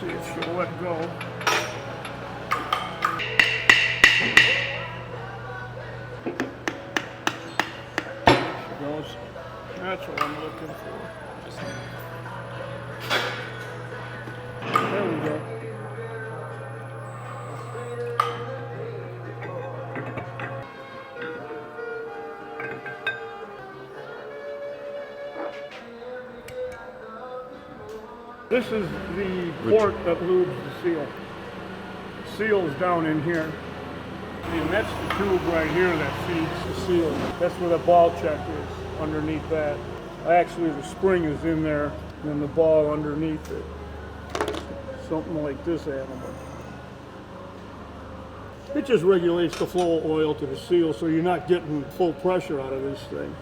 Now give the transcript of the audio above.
see if she'll let go. She goes. That's what I'm looking for. There we go. This is the port that lubes the seal. The seal's down in here. And that's the tube right here that feeds the seal. That's where the ball check is, underneath that. Actually, the spring is in there, and the ball underneath it. Something like this animal. It just regulates the flow of oil to the seal, so you're not getting full pressure out of this thing.